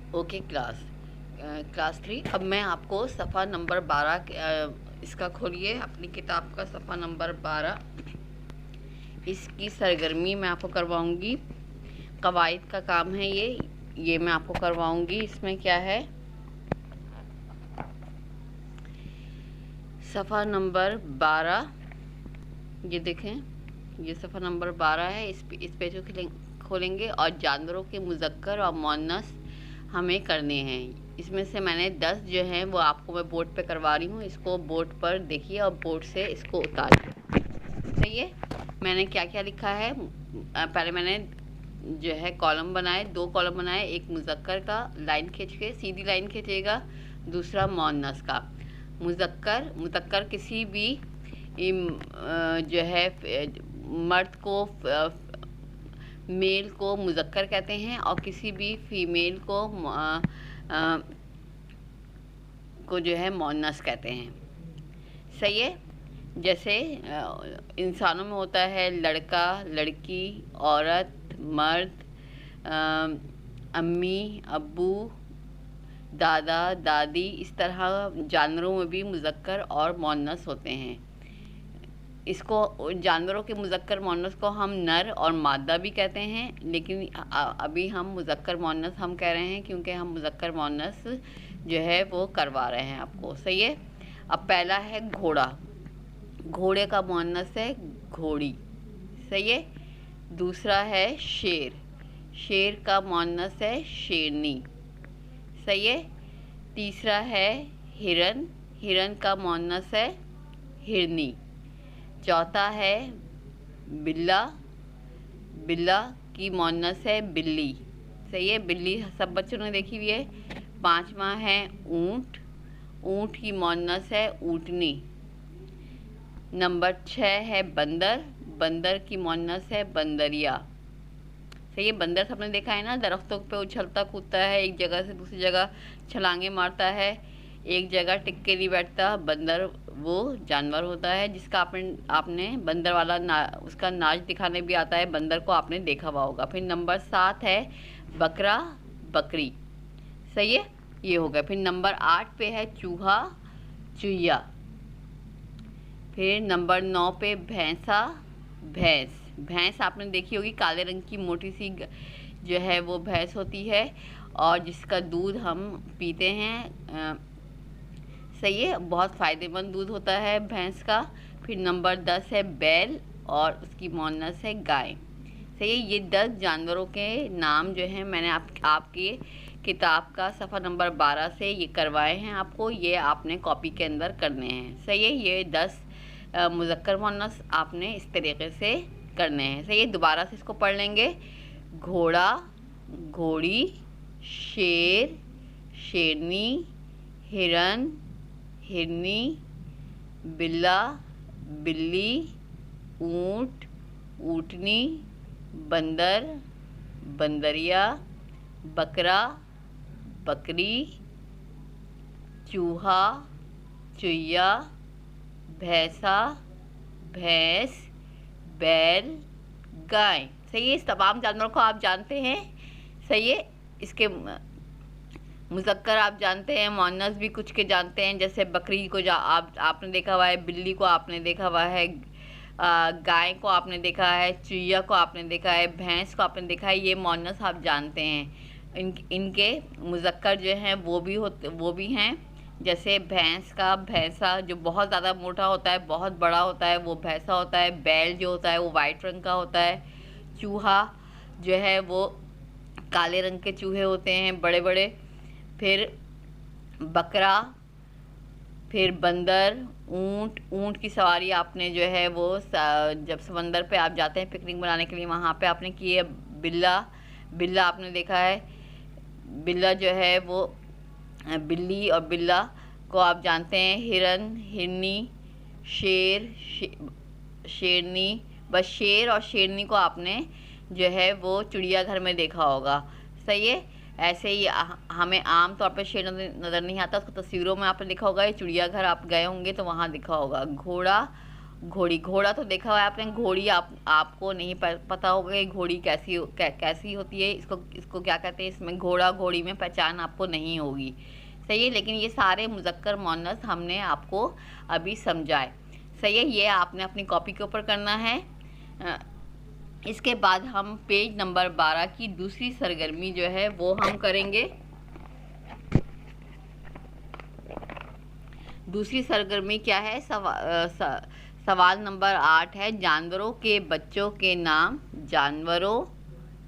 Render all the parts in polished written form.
Okay class 3। अब मैं आपको सफ़ा नंबर 12 इसका खोलिए अपनी किताब का सफ़ा नंबर 12। इसकी सरगर्मी मैं आपको करवाऊंगी। कवायद का काम है ये मैं आपको करवाऊंगी। इसमें क्या है, सफ़ा नंबर 12, ये देखें, ये सफ़ा नंबर 12 है। इस पेज को खोलेंगे और जानवरों के मुज़क्कर और मुअन्नस हमें करने हैं। इसमें से मैंने 10 जो हैं वो आपको मैं बोर्ड पे करवा रही हूँ। इसको बोर्ड पर देखिए और बोर्ड से इसको उतारिए। सही है। मैंने क्या क्या लिखा है, पहले मैंने जो है कॉलम बनाए, 2 कॉलम बनाए। एक मुज़क्कर का लाइन खींच के, सीधी लाइन खींचेगा, दूसरा मुअन्नस का। मुज़क्कर किसी भी जो है मर्द को, मेल को मुज़क्कर कहते हैं और किसी भी फीमेल को जो है मुअन्नस कहते हैं। सही है। जैसे इंसानों में होता है लड़का, लड़की, औरत, मर्द, अम्मी, अब्बू, दादा, दादी। इस तरह जानवरों में भी मुज़क्कर और मुअन्नस होते हैं। इसको, जानवरों के मुज़क्कर मुअन्नस को हम नर और मादा भी कहते हैं, लेकिन अभी हम मुज़क्कर मुअन्नस हम कह रहे हैं क्योंकि हम मुज़क्कर मुअन्नस जो है वो करवा रहे हैं आपको। सही है। अब पहला है घोड़ा। घोड़े का मुअन्नस है घोड़ी। सही है। दूसरा है शेर। शेर का मुअन्नस है शेरनी। सही है। तीसरा है हिरन। हिरन का मुअन्नस है हिरनी। चौथा है बिल्ला। बिल्ला की मुअन्नस है बिल्ली। सही है। बिल्ली सब बच्चों ने देखी हुई है। पांचवा है ऊंट। ऊंट की मुअन्नस है ऊंटनी। नंबर 6 है बंदर। बंदर की मुअन्नस है बंदरिया। सही है। बंदर सबने देखा है ना, दरख्तों पे उछलता कूदता है, एक जगह से दूसरी जगह छलांगे मारता है, एक जगह टिक के नहीं बैठता। बंदर वो जानवर होता है जिसका आपने बंदर वाला उसका नाच दिखाने भी आता है, बंदर को आपने देखा हुआ होगा। फिर नंबर 7 है बकरा, बकरी। सही है। ये हो गया। फिर नंबर 8 पे है चूहा, चुहिया। फिर नंबर 9 पे भैंसा, भैंस। भैंस आपने देखी होगी, काले रंग की मोटी सी जो है वो भैंस होती है और जिसका दूध हम पीते हैं। सही है। बहुत फ़ायदेमंद दूध होता है भैंस का। फिर नंबर 10 है बैल और उसकी मुअन्नस है गाय। सही है। ये 10 जानवरों के नाम जो हैं मैंने आपकी किताब का सफ़ा नंबर 12 से ये करवाए हैं आपको। ये आपने कॉपी के अंदर करने हैं। सही है। ये 10 मुज़क्कर मुअन्नस आपने इस तरीके से करने हैं। सही है। दोबारा से इसको पढ़ लेंगे। घोड़ा, घोड़ी, शेर, शेरनी, हिरन, हिरनी, बिल्ला, बिल्ली, ऊंट, ऊँटनी, बंदर, बंदरिया, बकरा, बकरी, चूहा, चुहिया, भैंसा, भैंस, बैल, गाय। सही है। इस तमाम जानवरों को आप जानते हैं। सही है। इसके मुज़क्कर आप जानते हैं, मुअन्नस भी कुछ के जानते हैं। जैसे बकरी को आपने देखा हुआ है, बिल्ली को आपने देखा हुआ है, गाय को आपने देखा है, चुहिया को आपने देखा है, भैंस को आपने देखा है। ये मुअन्नस आप जानते हैं। इनके मुज़क्कर जो हैं वो भी हैं। जैसे भैंस का भैंसा जो बहुत ज़्यादा मोटा होता है, बहुत बड़ा होता है, वो भैंसा होता है। बैल जो होता है वो वाइट रंग का होता है। चूहा जो है वो काले रंग के चूहे होते हैं, बड़े बड़े। फिर बकरा, फिर बंदर, ऊंट। ऊंट की सवारी आपने जो है वो जब समंदर पे आप जाते हैं पिकनिक बनाने के लिए, वहाँ पे आपने की है। बिल्ला, बिल्ला आपने देखा है। बिल्ला जो है वो बिल्ली और बिल्ला को आप जानते हैं। हिरन, हिरनी, शेर, शेरनी। बस शेर और शेरनी को आपने जो है वो चिड़ियाघर में देखा होगा। सही है। ऐसे ही हमें आम तौर पर शेर नज़र नहीं आता, उसको तस्वीरों में आपने देखा होगा। ये चिड़ियाघर आप गए होंगे तो वहाँ दिखा होगा। घोड़ा घोड़ी, घोड़ा तो देखा हुआ है आपने, घोड़ी आपको नहीं पता होगा कि घोड़ी कैसी होती है, इसको क्या कहते हैं, इसमें घोड़ा घोड़ी में पहचान आपको नहीं होगी। सही है, लेकिन ये सारे मुज़क्कर मुअन्नस हमने आपको अभी समझाए। सही है, ये आपने अपनी कॉपी के ऊपर करना है। इसके बाद हम पेज नंबर 12 की दूसरी सरगर्मी जो है वो हम करेंगे। दूसरी सरगर्मी क्या है? सवाल नंबर 8 है, जानवरों के बच्चों के नाम। जानवरों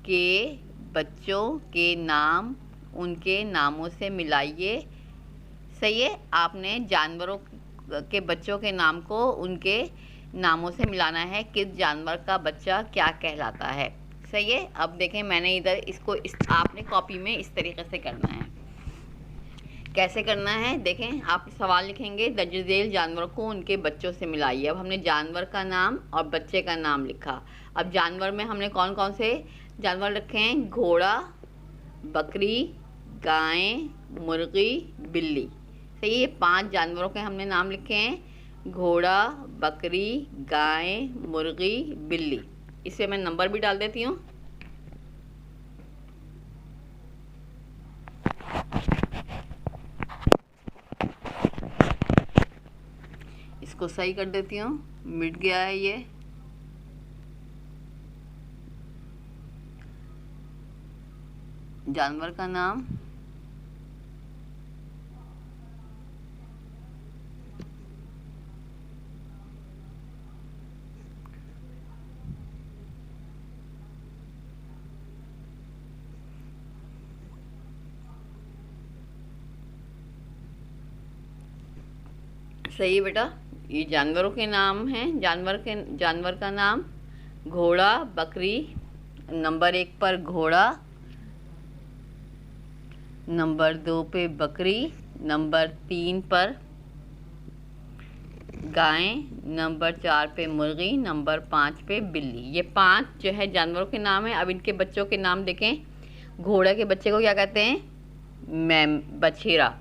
के बच्चों के नाम उनके नामों से मिलाइए। सही है, आपने जानवरों के बच्चों के नाम को उनके नामों से मिलाना है, किस जानवर का बच्चा क्या कहलाता है। सही है, अब देखें मैंने इधर आपने कॉपी में इस तरीके से करना है। कैसे करना है देखें, आप सवाल लिखेंगे, दर्ज झेल जानवरों को उनके बच्चों से मिलाइए। अब हमने जानवर का नाम और बच्चे का नाम लिखा। अब जानवर में हमने कौन कौन से जानवर रखे हैं? घोड़ा, बकरी, गाय, मुर्गी, बिल्ली। सही है, 5 जानवरों के हमने नाम लिखे हैं, घोड़ा, बकरी, गाय, मुर्गी, बिल्ली। इसे मैं नंबर भी डाल देती हूँ। इसको सही कर देती हूँ, मिट गया है ये। जानवर का नाम, सही है बेटा, ये जानवरों के नाम हैं। जानवर का नाम घोड़ा, बकरी, नंबर 1 पर घोड़ा, नंबर 2 पे बकरी, नंबर 3 पर गाय, नंबर 4 पे मुर्गी, नंबर 5 पे बिल्ली। ये 5 जो है जानवरों के नाम है। अब इनके बच्चों के नाम देखें। घोड़े के बच्चे को क्या कहते हैं? बछीरा।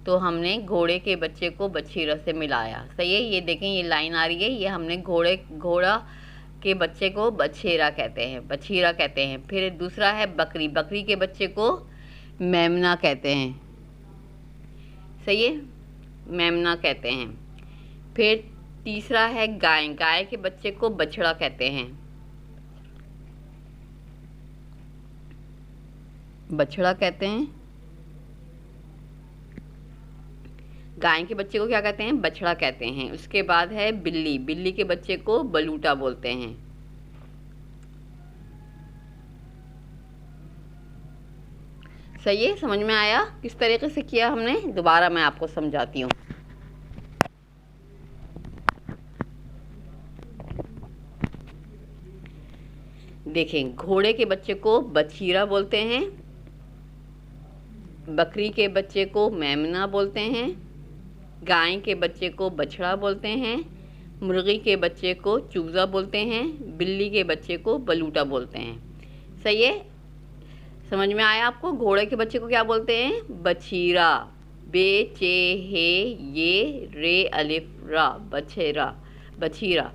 तो हमने घोड़े के बच्चे को बछीरा से मिलाया। सही है, ये देखें ये लाइन आ रही है, ये हमने घोड़ा के बच्चे को बछेरा कहते हैं, बछीरा कहते हैं। फिर दूसरा है बकरी, बकरी के बच्चे को मेमना कहते हैं। सही है, मेमना कहते हैं। फिर तीसरा है गाय, गाय के बच्चे को बछड़ा कहते हैं, बछड़ा कहते हैं। गाय के बच्चे को क्या कहते हैं? बछड़ा कहते हैं। उसके बाद है बिल्ली, बिल्ली के बच्चे को बलूटा बोलते हैं। सही है, समझ में आया किस तरीके से किया हमने? दोबारा मैं आपको समझाती हूँ। देखें, घोड़े के बच्चे को बछीरा बोलते हैं, बकरी के बच्चे को मेमना बोलते हैं, गाय के बच्चे को बछड़ा बोलते हैं, मुर्गी के बच्चे को चूजा बोलते हैं, बिल्ली के बच्चे को बलूटा बोलते हैं। सही है, समझ में आया आपको? घोड़े के बच्चे को क्या बोलते हैं? बछीरा, बे चे हे ये रे अलिफ रा, बछेरा, बछीरा,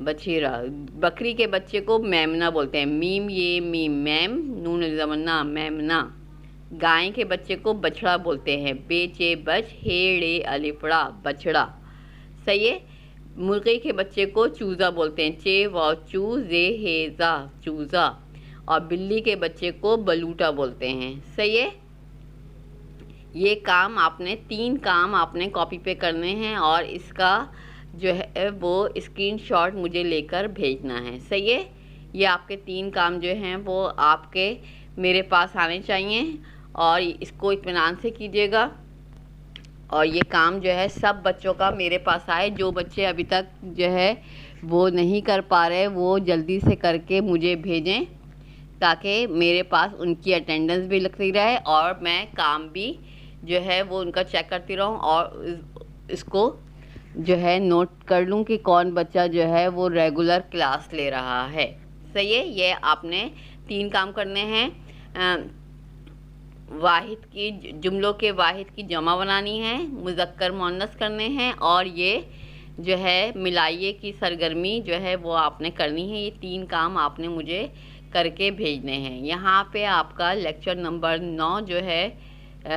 बछीरा। बकरी के बच्चे को मेमना बोलते हैं, मीम ये मीम, मैम नून जमन्ना, मेमना। गाय के बच्चे को बछड़ा बोलते हैं, बेचे बच हेड़े अलिफड़ा, बछड़ा। सही है, मुर्गी के बच्चे को चूजा बोलते हैं, चे व चू जे हेजा, चूजा। और बिल्ली के बच्चे को बलूटा बोलते हैं। सही है, ये काम आपने 3 काम आपने कॉपी पे करने हैं और इसका जो है वो स्क्रीनशॉट मुझे लेकर भेजना है। सही है, ये आपके 3 काम जो हैं वो आपके मेरे पास आने चाहिए और इसको इत्मीनान से कीजिएगा। और ये काम जो है सब बच्चों का मेरे पास आए। जो बच्चे अभी तक जो है वो नहीं कर पा रहे वो जल्दी से करके मुझे भेजें, ताकि मेरे पास उनकी अटेंडेंस भी लगती रहे और मैं काम भी जो है वो उनका चेक करती रहूं और इसको जो है नोट कर लूं कि कौन बच्चा जो है वो रेगुलर क्लास ले रहा है। सही है, ये आपने 3 काम करने हैं। वाहिद की जुमलों के वाहिद की जमा बनानी है, मुज़क्कर मुअन्नस करने हैं, और ये जो है मिलाइए की सरगर्मी जो है वो आपने करनी है। ये 3 काम आपने मुझे करके भेजने हैं। यहाँ पे आपका लेक्चर नंबर 9 जो है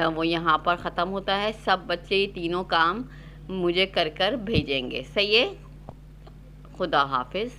वो यहाँ पर ख़त्म होता है। सब बच्चे ये तीनों काम मुझे कर भेजेंगे। सही है। खुदा हाफिज़।